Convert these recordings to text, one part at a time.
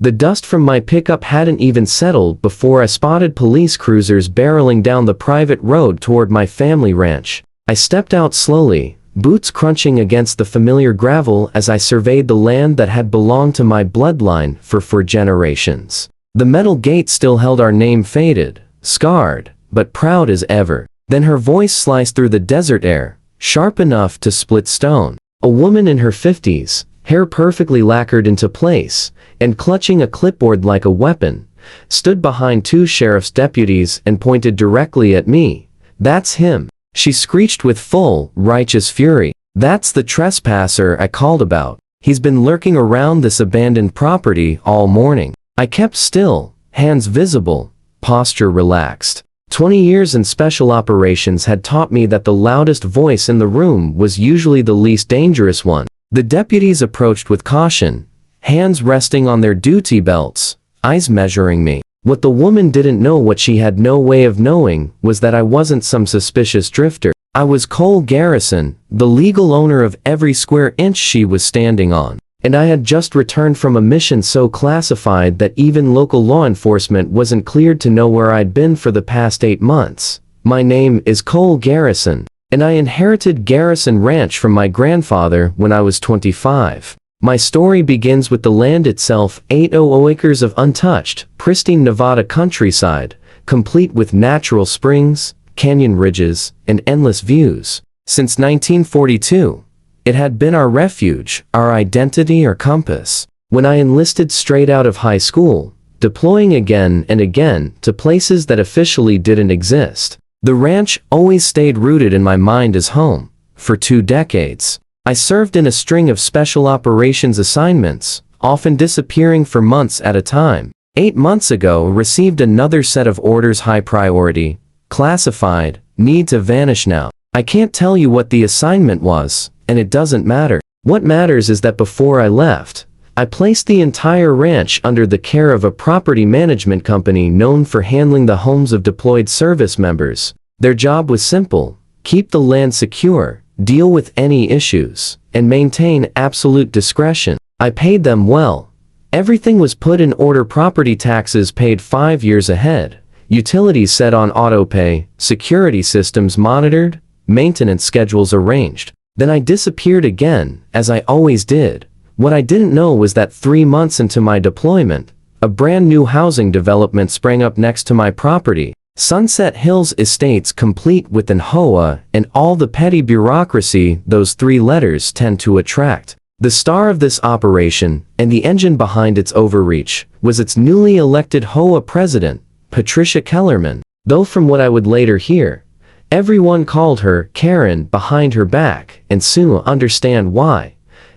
The dust from my pickup hadn't even settled before I spotted police cruisers barreling down the private road toward my family ranch. I stepped out slowly, boots crunching against the familiar gravel as I surveyed the land that had belonged to my bloodline for generations. The metal gate still held our name, faded, scarred, but proud as ever. Then her voice sliced through the desert air, sharp enough to split stone. A woman in her 50s, hair perfectly lacquered into place, and clutching a clipboard like a weapon, stood behind two sheriff's deputies and pointed directly at me. "That's him," she screeched with full, righteous fury. "That's the trespasser I called about. He's been lurking around this abandoned property all morning." I kept still, hands visible, posture relaxed. 20 years in special operations had taught me that the loudest voice in the room was usually the least dangerous one. The deputies approached with caution, hands resting on their duty belts, eyes measuring me. What the woman didn't know, what she had no way of knowing, was that I wasn't some suspicious drifter. I was Cole Garrison, the legal owner of every square inch she was standing on. And I had just returned from a mission so classified that even local law enforcement wasn't cleared to know where I'd been for the past 8 months. My name is Cole Garrison, and I inherited Garrison Ranch from my grandfather when I was 25. My story begins with the land itself, 800 acres of untouched, pristine Nevada countryside, complete with natural springs, canyon ridges, and endless views. Since 1942, it had been our refuge, our identity, our compass. When I enlisted straight out of high school, deploying again and again to places that officially didn't exist, the ranch always stayed rooted in my mind as home. For 2 decades, I served in a string of special operations assignments, often disappearing for months at a time. 8 months ago, received another set of orders, high priority, classified, need to vanish now. I can't tell you what the assignment was, and it doesn't matter. What matters is that before I left, I placed the entire ranch under the care of a property management company known for handling the homes of deployed service members. Their job was simple: keep the land secure, deal with any issues, and maintain absolute discretion. I paid them well. Everything was put in order: property taxes paid 5 years ahead, utilities set on autopay, security systems monitored, maintenance schedules arranged. Then I disappeared again, as I always did. What I didn't know was that 3 months into my deployment, a brand new housing development sprang up next to my property. Sunset Hills Estates, complete with an HOA and all the petty bureaucracy those 3 letters tend to attract. The star of this operation, and the engine behind its overreach, was its newly elected HOA president, Patricia Kellerman. Though from what I would later hear, everyone called her Karen behind her back, and soon understand why.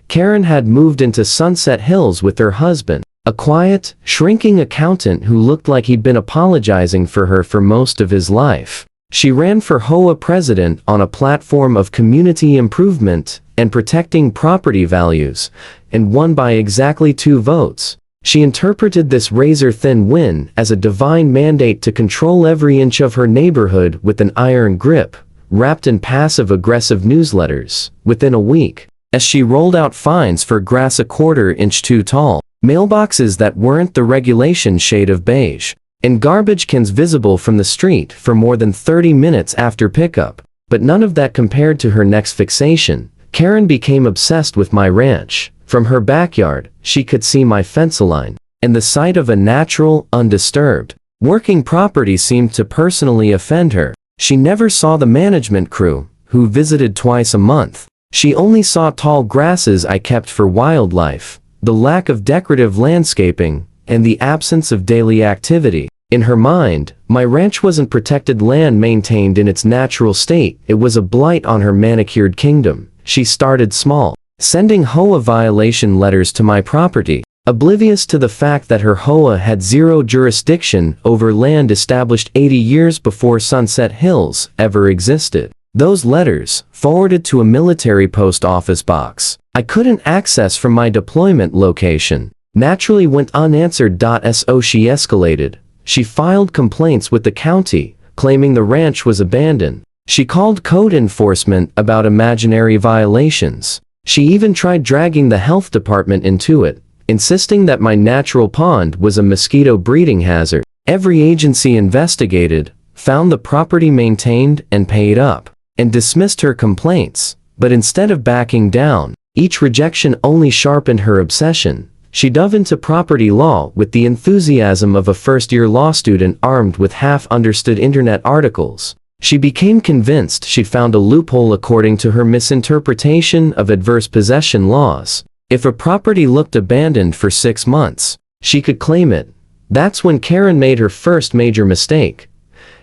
Karen had moved into Sunset Hills with her husband, a quiet, shrinking accountant who looked like he'd been apologizing for her for most of his life. She ran for HOA president on a platform of community improvement and protecting property values, and won by exactly 2 votes. She interpreted this razor-thin win as a divine mandate to control every inch of her neighborhood with an iron grip, wrapped in passive-aggressive newsletters. Within a week, as she rolled out fines for grass a quarter-inch too tall, mailboxes that weren't the regulation shade of beige, and garbage cans visible from the street for more than 30 minutes after pickup. But none of that compared to her next fixation. Karen became obsessed with my ranch. From her backyard, she could see my fence line, and the sight of a natural, undisturbed, working property seemed to personally offend her. She never saw the management crew, who visited twice a month. She only saw tall grasses I kept for wildlife, the lack of decorative landscaping, and the absence of daily activity. In her mind, my ranch wasn't protected land maintained in its natural state. It was a blight on her manicured kingdom. She started small, sending HOA violation letters to my property, oblivious to the fact that her HOA had 0 jurisdiction over land established 80 years before Sunset Hills ever existed. Those letters, forwarded to a military post office box I couldn't access from my deployment location, naturally went unanswered. So she escalated. She filed complaints with the county, claiming the ranch was abandoned. She called code enforcement about imaginary violations. She even tried dragging the health department into it, insisting that my natural pond was a mosquito breeding hazard. Every agency investigated, found the property maintained and paid up, and dismissed her complaints. But instead of backing down, each rejection only sharpened her obsession. She dove into property law with the enthusiasm of a first-year law student armed with half-understood internet articles. She became convinced she'd found a loophole according to her misinterpretation of adverse possession laws. If a property looked abandoned for 6 months, she could claim it. That's when Karen made her first major mistake.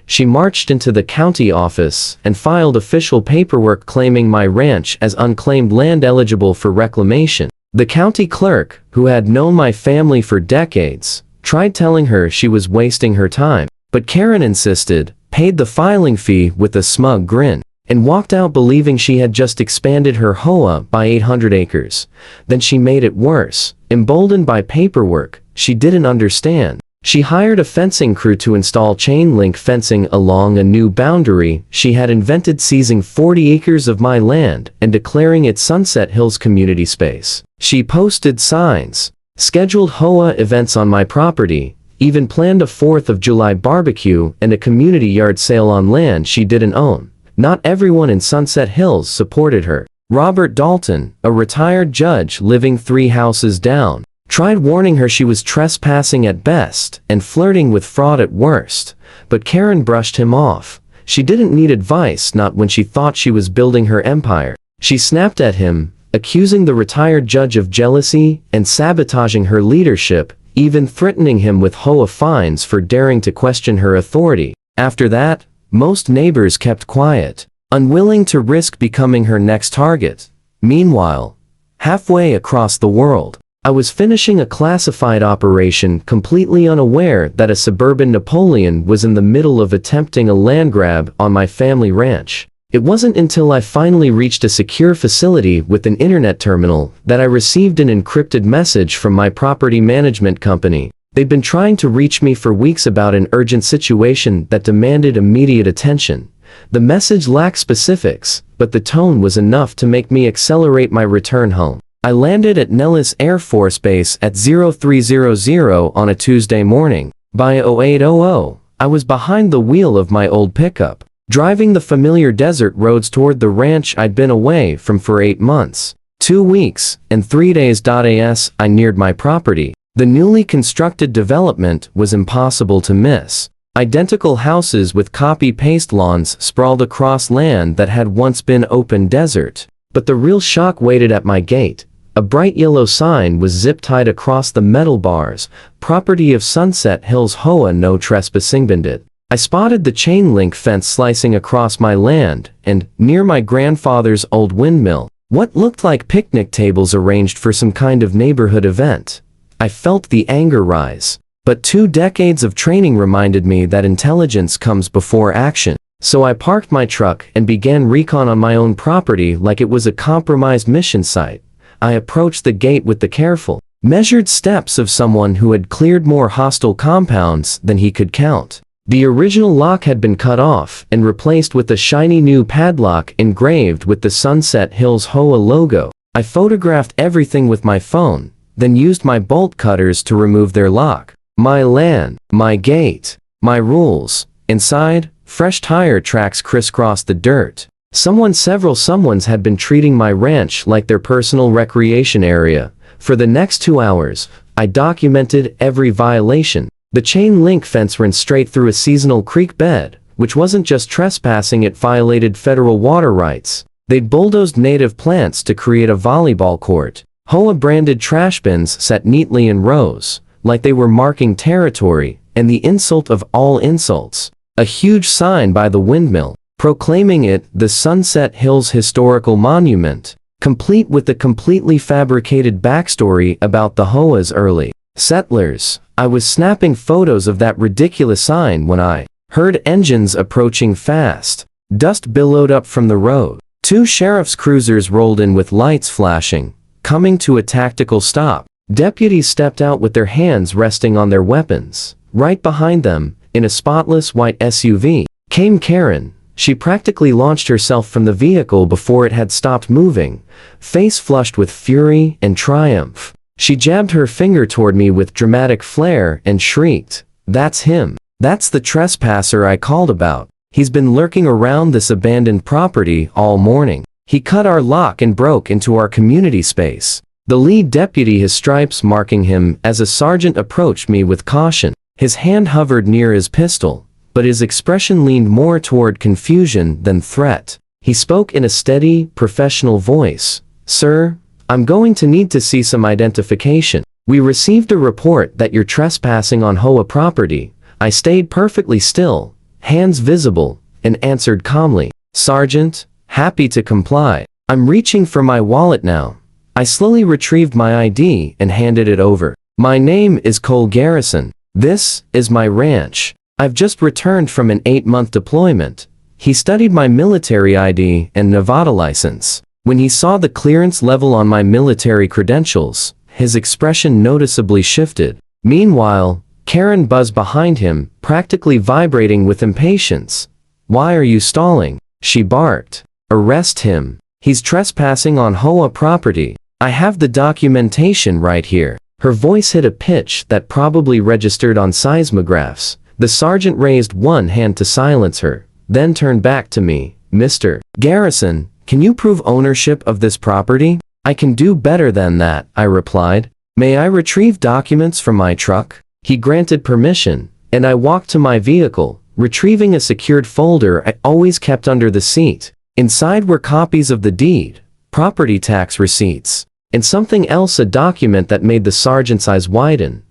She marched into the county office and filed official paperwork claiming my ranch as unclaimed land eligible for reclamation. The county clerk, who had known my family for decades, tried telling her she was wasting her time, but Karen insisted, paid the filing fee with a smug grin, and walked out believing she had just expanded her HOA by 800 acres. Then she made it worse. Emboldened by paperwork she didn't understand, she hired a fencing crew to install chain link fencing along a new boundary she had invented, seizing 40 acres of my land and declaring it Sunset Hills community space. She posted signs, scheduled HOA events on my property, even planned a 4th of July barbecue and a community yard sale on land she didn't own. Not everyone in Sunset Hills supported her. Robert Dalton, a retired judge living 3 houses down, tried warning her she was trespassing at best and flirting with fraud at worst, but Karen brushed him off. She didn't need advice, not when she thought she was building her empire. She snapped at him, accusing the retired judge of jealousy and sabotaging her leadership, even threatening him with HOA fines for daring to question her authority. After that, most neighbors kept quiet, unwilling to risk becoming her next target. Meanwhile, halfway across the world, I was finishing a classified operation, completely unaware that a suburban Napoleon was in the middle of attempting a land grab on my family ranch. It wasn't until I finally reached a secure facility with an internet terminal that I received an encrypted message from my property management company. They'd been trying to reach me for weeks about an urgent situation that demanded immediate attention. The message lacked specifics, but the tone was enough to make me accelerate my return home. I landed at Nellis Air Force Base at 0300 on a Tuesday morning. By 0800, I was behind the wheel of my old pickup, driving the familiar desert roads toward the ranch I'd been away from for 8 months. 2 weeks and 3 days. As I neared my property, the newly constructed development was impossible to miss. Identical houses with copy-paste lawns sprawled across land that had once been open desert. But the real shock waited at my gate. A bright yellow sign was zip-tied across the metal bars, "Property of Sunset Hills HOA, no trespassing." Bandit. I spotted the chain link fence slicing across my land, and, near my grandfather's old windmill, what looked like picnic tables arranged for some kind of neighborhood event. I felt the anger rise. But 2 decades of training reminded me that intelligence comes before action. So I parked my truck and began recon on my own property like it was a compromised mission site. I approached the gate with the careful, measured steps of someone who had cleared more hostile compounds than he could count. The original lock had been cut off and replaced with a shiny new padlock engraved with the Sunset Hills HOA logo. I photographed everything with my phone, then used my bolt cutters to remove their lock. My land, my gate, my rules. Inside, fresh tire tracks crisscrossed the dirt. Several someones had been treating my ranch like their personal recreation area. For the next 2 hours, I documented every violation. The chain link fence ran straight through a seasonal creek bed, which wasn't just trespassing, it violated federal water rights. They'd bulldozed native plants to create a volleyball court. HOA branded trash bins set neatly in rows, like they were marking territory, and the insult of all insults, a huge sign by the windmill, proclaiming it the Sunset Hills Historical Monument, complete with the completely fabricated backstory about the HOA's early settlers. I was snapping photos of that ridiculous sign when I heard engines approaching fast. Dust billowed up from the road. 2 sheriff's cruisers rolled in with lights flashing, coming to a tactical stop. Deputies stepped out with their hands resting on their weapons. Right behind them, in a spotless white SUV, came Karen. She practically launched herself from the vehicle before it had stopped moving, face flushed with fury and triumph. She jabbed her finger toward me with dramatic flair and shrieked, "That's him. That's the trespasser I called about. He's been lurking around this abandoned property all morning. He cut our lock and broke into our community space." The lead deputy, his stripes marking him as a sergeant, approached me with caution. His hand hovered near his pistol, but his expression leaned more toward confusion than threat. He spoke in a steady, professional voice. "Sir, I'm going to need to see some identification. We received a report that you're trespassing on HOA property." I stayed perfectly still, hands visible, and answered calmly, "Sergeant, happy to comply. I'm reaching for my wallet now." I slowly retrieved my ID and handed it over. "My name is Cole Garrison. This is my ranch. I've just returned from an 8-month deployment." He studied my military ID and Nevada license. When he saw the clearance level on my military credentials, his expression noticeably shifted. Meanwhile, Karen buzzed behind him, practically vibrating with impatience. "Why are you stalling?" she barked. "Arrest him. He's trespassing on HOA property. I have the documentation right here." Her voice hit a pitch that probably registered on seismographs. The sergeant raised one hand to silence her, then turned back to me. "Mr. Garrison, can you prove ownership of this property?" "I can do better than that," I replied. "May I retrieve documents from my truck?" He granted permission, and I walked to my vehicle, retrieving a secured folder I always kept under the seat. Inside were copies of the deed, property tax receipts, and something else, a document that made the sergeant's eyes widen.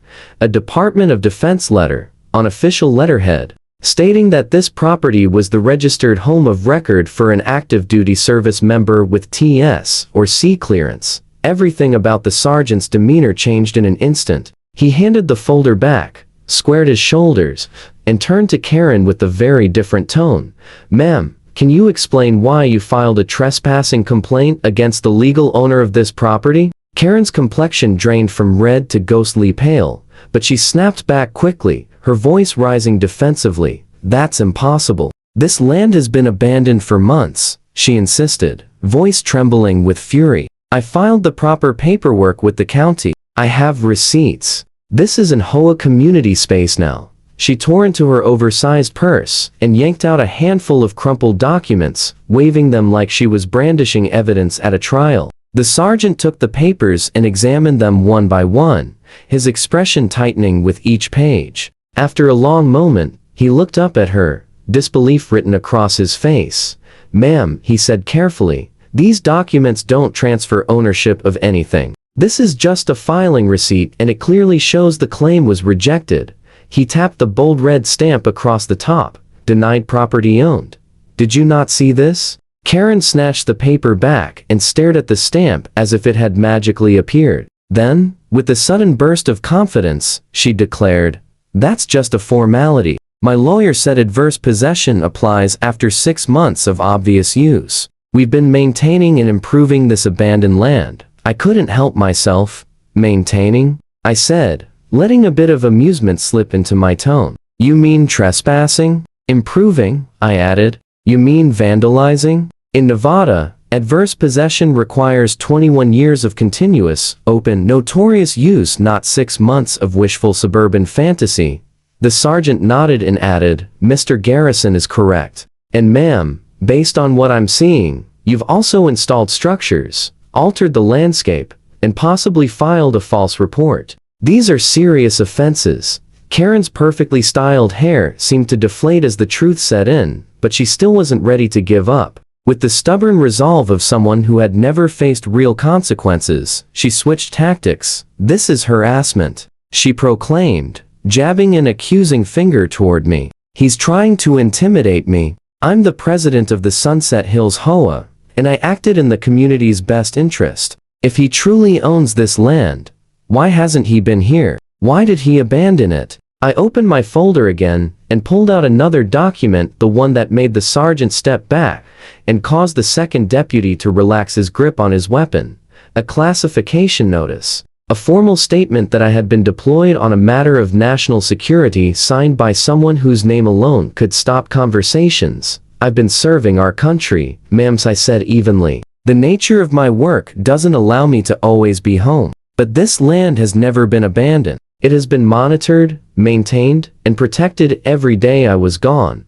A Department of Defense letter, on official letterhead, stating that this property was the registered home of record for an active duty service member with TS or C clearance. Everything about the sergeant's demeanor changed in an instant. He handed the folder back, squared his shoulders, and turned to Karen with a very different tone. "Ma'am, can you explain why you filed a trespassing complaint against the legal owner of this property?" Karen's complexion drained from red to ghostly pale, but she snapped back quickly, her voice rising defensively. "That's impossible. This land has been abandoned for months," she insisted, voice trembling with fury. "I filed the proper paperwork with the county. I have receipts. This is an HOA community space now." She tore into her oversized purse and yanked out a handful of crumpled documents, waving them like she was brandishing evidence at a trial. The sergeant took the papers and examined them one by one, his expression tightening with each page. After a long moment, he looked up at her, disbelief written across his face. "Ma'am," he said carefully, "these documents don't transfer ownership of anything. This is just a filing receipt, and it clearly shows the claim was rejected." He tapped the bold red stamp across the top. "Denied property owned. Did you not see this?" Karen snatched the paper back and stared at the stamp as if it had magically appeared. Then, with a sudden burst of confidence, she declared, "That's just a formality. My lawyer said adverse possession applies after 6 months of obvious use. We've been maintaining and improving this abandoned land. I couldn't help myself." "Maintaining?" I said, letting a bit of amusement slip into my tone. "You mean trespassing?" "Improving," I added. "You mean vandalizing?" In Nevada, adverse possession requires 21 years of continuous, open, notorious use, not 6 months of wishful suburban fantasy. The sergeant nodded and added, "Mr. Garrison is correct. And ma'am, based on what I'm seeing, you've also installed structures, altered the landscape, and possibly filed a false report. These are serious offenses." Karen's perfectly styled hair seemed to deflate as the truth set in, but she still wasn't ready to give up. With the stubborn resolve of someone who had never faced real consequences, she switched tactics. "This is harassment," she proclaimed, jabbing an accusing finger toward me. "He's trying to intimidate me. I'm the president of the Sunset Hills HOA, and I acted in the community's best interest. If he truly owns this land, why hasn't he been here? Why did he abandon it?" I opened my folder again and pulled out another document, the one that made the sergeant step back and caused the second deputy to relax his grip on his weapon. A classification notice. A formal statement that I had been deployed on a matter of national security, signed by someone whose name alone could stop conversations. "I've been serving our country, ma'am," I said evenly. "The nature of my work doesn't allow me to always be home." But this land has never been abandoned. It has been monitored, maintained, and protected every day I was gone.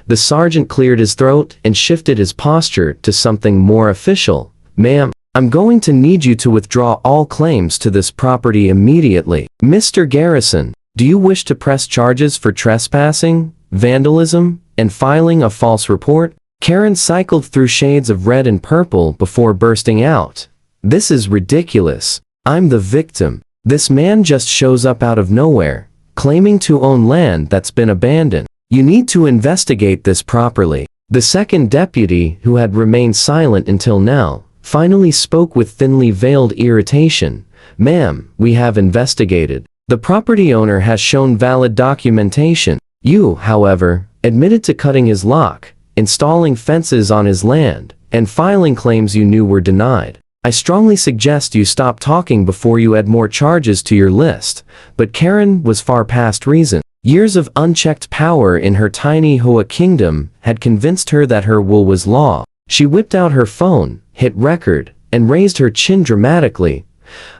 The sergeant cleared his throat and shifted his posture to something more official. Ma'am, I'm going to need you to withdraw all claims to this property immediately. Mr. Garrison, do you wish to press charges for trespassing, vandalism, and filing a false report? Karen cycled through shades of red and purple before bursting out. This is ridiculous. I'm the victim. This man just shows up out of nowhere, claiming to own land that's been abandoned. You need to investigate this properly. The second deputy, who had remained silent until now, finally spoke with thinly veiled irritation. Ma'am, we have investigated. The property owner has shown valid documentation. You, however, admitted to cutting his lock, installing fences on his land, and filing claims you knew were denied. I strongly suggest you stop talking before you add more charges to your list. But Karen was far past reason. Years of unchecked power in her tiny HOA kingdom had convinced her that her will was law. She whipped out her phone, hit record, and raised her chin dramatically.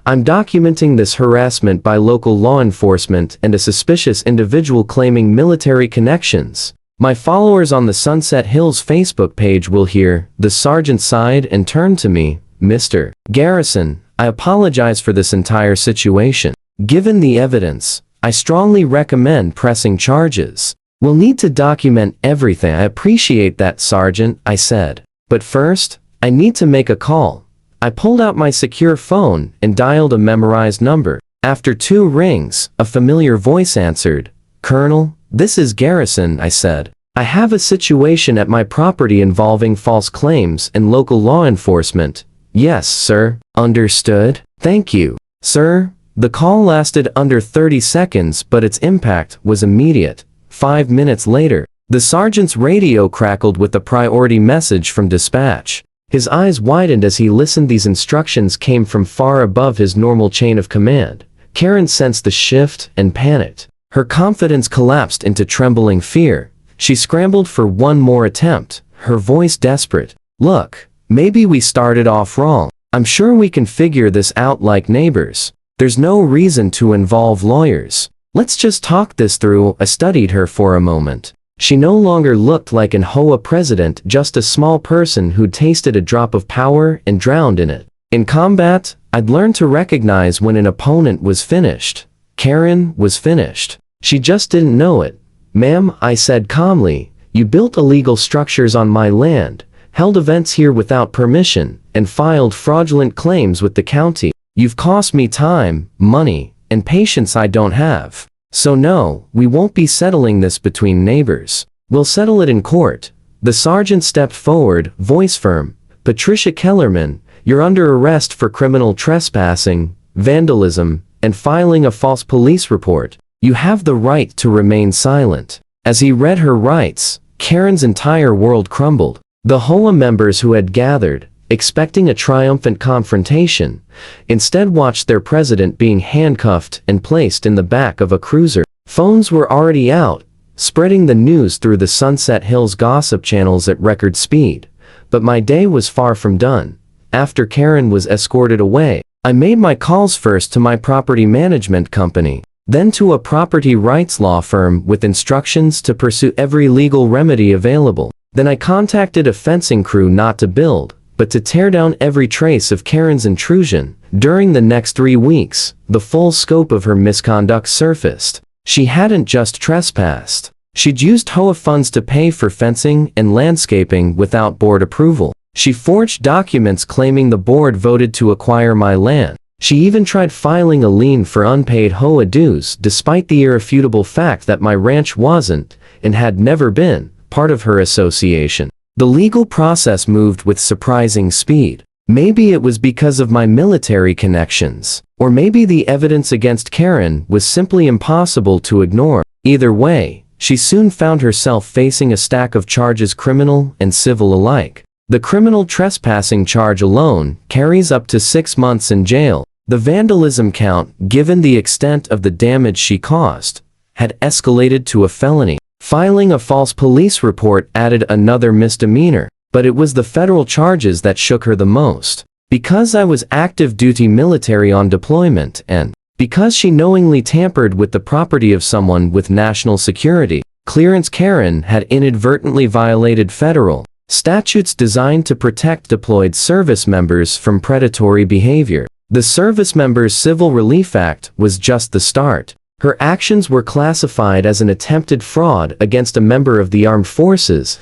I'm documenting this harassment by local law enforcement and a suspicious individual claiming military connections. My followers on the Sunset Hills Facebook page will hear. The sergeant sighed and turned to me. Mr. Garrison, I apologize for this entire situation. Given the evidence, I strongly recommend pressing charges. We'll need to document everything. I appreciate that, Sergeant, I said. But first, I need to make a call. I pulled out my secure phone and dialed a memorized number. After 2 rings, a familiar voice answered. Colonel, this is Garrison, I said. I have a situation at my property involving false claims and local law enforcement. Yes, sir. Understood. Thank you. Sir, the call lasted under 30 seconds, but its impact was immediate. 5 minutes later, the sergeant's radio crackled with a priority message from dispatch. His eyes widened as he listened. These instructions came from far above his normal chain of command. Karen sensed the shift and panicked. Her confidence collapsed into trembling fear. She scrambled for one more attempt, her voice desperate. Look, maybe we started off wrong. I'm sure we can figure this out like neighbors. There's no reason to involve lawyers. Let's just talk this through. I studied her for a moment. She no longer looked like an HOA president, just a small person who'd tasted a drop of power and drowned in it. In combat, I'd learned to recognize when an opponent was finished. Karen was finished. She just didn't know it. Ma'am, I said calmly, you built illegal structures on my land, held events here without permission, and filed fraudulent claims with the county. You've cost me time, money, and patience I don't have. So no, we won't be settling this between neighbors. We'll settle it in court. The sergeant stepped forward, voice firm. Patricia Kellerman, you're under arrest for criminal trespassing, vandalism, and filing a false police report. You have the right to remain silent. As he read her rights, Karen's entire world crumbled. The HOA members who had gathered, expecting a triumphant confrontation, instead watched their president being handcuffed and placed in the back of a cruiser. Phones were already out, spreading the news through the Sunset Hills gossip channels at record speed. But my day was far from done. After Karen was escorted away, I made my calls first to my property management company, then to a property rights law firm with instructions to pursue every legal remedy available. Then I contacted a fencing crew not to build, but to tear down every trace of Karen's intrusion. During the next 3 weeks, the full scope of her misconduct surfaced. She hadn't just trespassed. She'd used HOA funds to pay for fencing and landscaping without board approval. She forged documents claiming the board voted to acquire my land. She even tried filing a lien for unpaid HOA dues despite the irrefutable fact that my ranch wasn't, and had never been, part of her association. The legal process moved with surprising speed. Maybe it was because of my military connections, or maybe the evidence against Karen was simply impossible to ignore. Either way, she soon found herself facing a stack of charges, criminal and civil alike. The criminal trespassing charge alone carries up to 6 months in jail. The vandalism count, given the extent of the damage she caused, had escalated to a felony. Filing a false police report added another misdemeanor, but it was the federal charges that shook her the most. Because I was active duty military on deployment, and because she knowingly tampered with the property of someone with national security clearance, Karen had inadvertently violated federal statutes designed to protect deployed service members from predatory behavior. The Service Members Civil Relief Act was just the start. Her actions were classified as an attempted fraud against a member of the armed forces,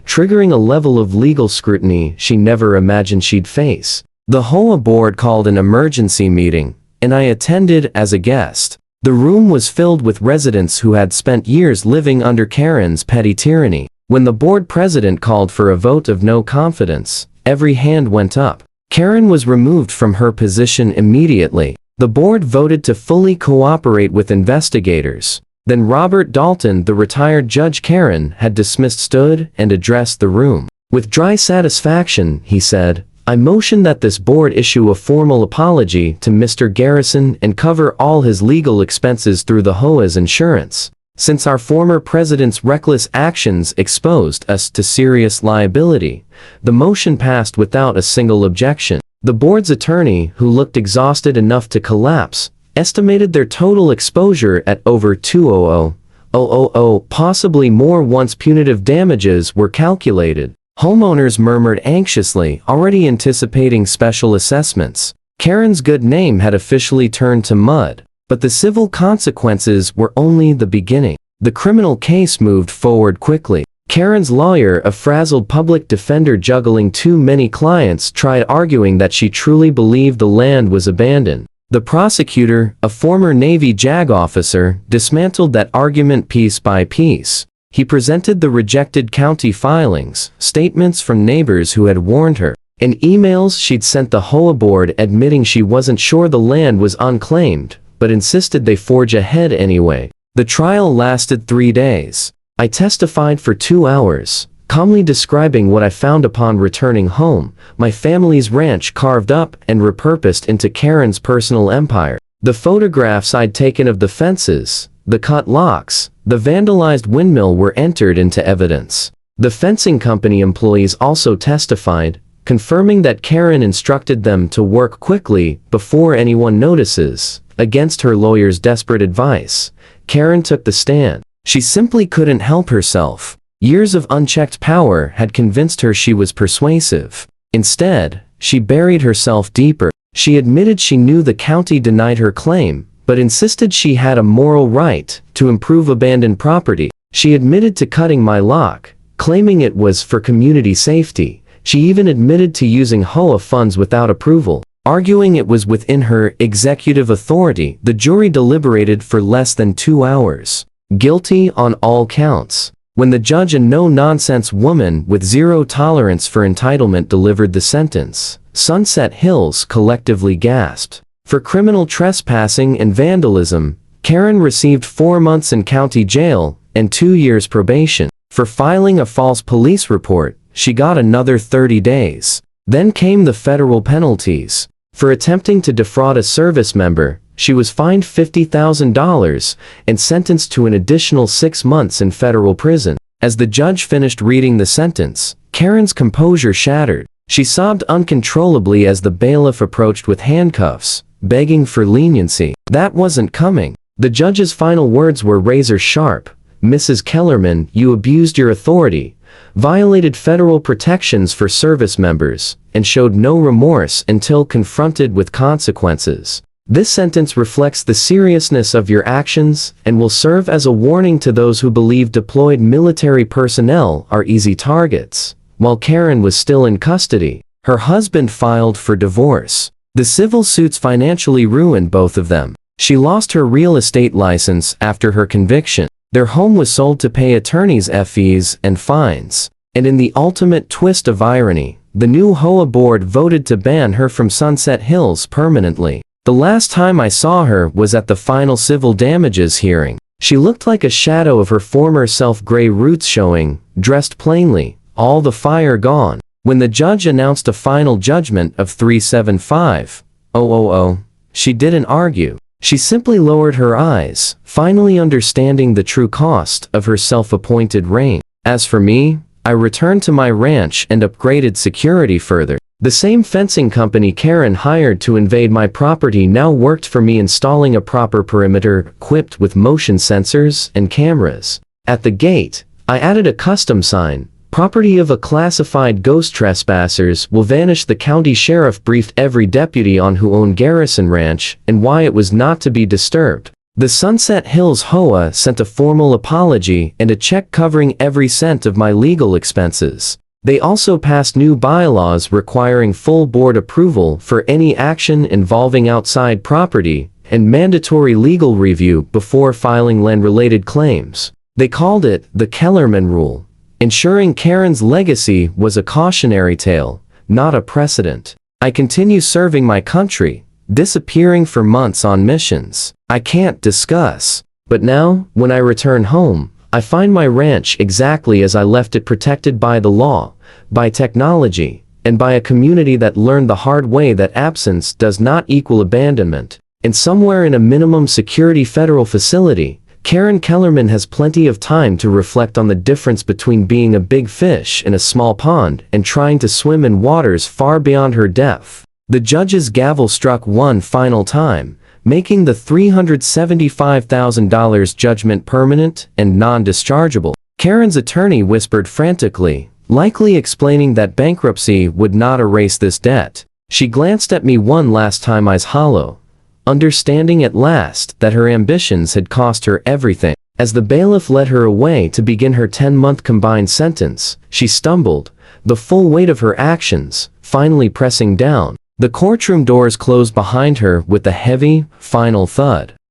triggering a level of legal scrutiny she never imagined she'd face. The HOA board called an emergency meeting, and I attended as a guest. The room was filled with residents who had spent years living under Karen's petty tyranny. When the board president called for a vote of no confidence, every hand went up. Karen was removed from her position immediately. The board voted to fully cooperate with investigators. Then Robert Dalton, the retired judge Karen had dismissed, stood and addressed the room. With dry satisfaction, he said, "I motion that this board issue a formal apology to Mr. Garrison and cover all his legal expenses through the HOA's insurance. Since our former president's reckless actions exposed us to serious liability, the motion passed without a single objection." The board's attorney, who looked exhausted enough to collapse, estimated their total exposure at over $200,000, possibly more once punitive damages were calculated. Homeowners murmured anxiously, already anticipating special assessments. Karen's good name had officially turned to mud. But the civil consequences were only the beginning. The criminal case moved forward quickly. Karen's lawyer, a frazzled public defender juggling too many clients, tried arguing that she truly believed the land was abandoned. The prosecutor, a former Navy JAG officer, dismantled that argument piece by piece. He presented the rejected county filings, statements from neighbors who had warned her, and emails she'd sent the HOA board admitting she wasn't sure the land was unclaimed, but insisted they forge ahead anyway. The trial lasted 3 days. I testified for 2 hours, calmly describing what I found upon returning home, my family's ranch carved up and repurposed into Karen's personal empire. The photographs I'd taken of the fences, the cut locks, the vandalized windmill were entered into evidence. The fencing company employees also testified, confirming that Karen instructed them to work quickly before anyone notices. Against her lawyer's desperate advice, Karen took the stand. She simply couldn't help herself. Years of unchecked power had convinced her she was persuasive. Instead, she buried herself deeper. She admitted she knew the county denied her claim, but insisted she had a moral right to improve abandoned property. She admitted to cutting my lock, claiming it was for community safety. She even admitted to using HOA funds without approval, arguing it was within her executive authority. The jury deliberated for less than 2 hours. Guilty on all counts. When the judge, a no-nonsense woman with zero tolerance for entitlement, delivered the sentence, Sunset Hills collectively gasped. For criminal trespassing and vandalism, Karen received 4 months in county jail and 2 years probation. For filing a false police report, she got another 30 days. Then came the federal penalties. For attempting to defraud a service member, she was fined $50,000 and sentenced to an additional 6 months in federal prison. As the judge finished reading the sentence, Karen's composure shattered. She sobbed uncontrollably as the bailiff approached with handcuffs, begging for leniency. That wasn't coming. The judge's final words were razor sharp. "Mrs. Kellerman, you abused your authority, violated federal protections for service members, and showed no remorse until confronted with consequences. This sentence reflects the seriousness of your actions and will serve as a warning to those who believe deployed military personnel are easy targets." While Karen was still in custody, her husband filed for divorce. The civil suits financially ruined both of them. She lost her real estate license after her conviction. Their home was sold to pay attorneys' fees and fines. And in the ultimate twist of irony, the new HOA board voted to ban her from Sunset Hills permanently. The last time I saw her was at the final civil damages hearing. She looked like a shadow of her former self, gray roots showing, dressed plainly, all the fire gone. When the judge announced a final judgment of $375,000, she didn't argue. She simply lowered her eyes, finally understanding the true cost of her self-appointed reign. As for me, I returned to my ranch and upgraded security further. The same fencing company Karen hired to invade my property now worked for me, installing a proper perimeter equipped with motion sensors and cameras. At the gate, I added a custom sign: "Property of a classified ghost trespassers will vanish." The county sheriff briefed every deputy on who owned Garrison Ranch and why it was not to be disturbed. The Sunset Hills HOA sent a formal apology and a check covering every cent of my legal expenses. They also passed new bylaws requiring full board approval for any action involving outside property and mandatory legal review before filing land-related claims. They called it the Kellerman Rule, ensuring Karen's legacy was a cautionary tale, not a precedent. I continue serving my country, disappearing for months on missions I can't discuss. But now, when I return home, I find my ranch exactly as I left it, protected by the law, by technology, and by a community that learned the hard way that absence does not equal abandonment. And somewhere in a minimum security federal facility, Karen Kellerman has plenty of time to reflect on the difference between being a big fish in a small pond and trying to swim in waters far beyond her depth. The judge's gavel struck one final time, making the $375,000 judgment permanent and non-dischargeable. Karen's attorney whispered frantically, likely explaining that bankruptcy would not erase this debt. She glanced at me one last time, eyes hollow, understanding at last that her ambitions had cost her everything. As the bailiff led her away to begin her 10-month combined sentence, she stumbled, the full weight of her actions finally pressing down. The courtroom doors closed behind her with a heavy, final thud.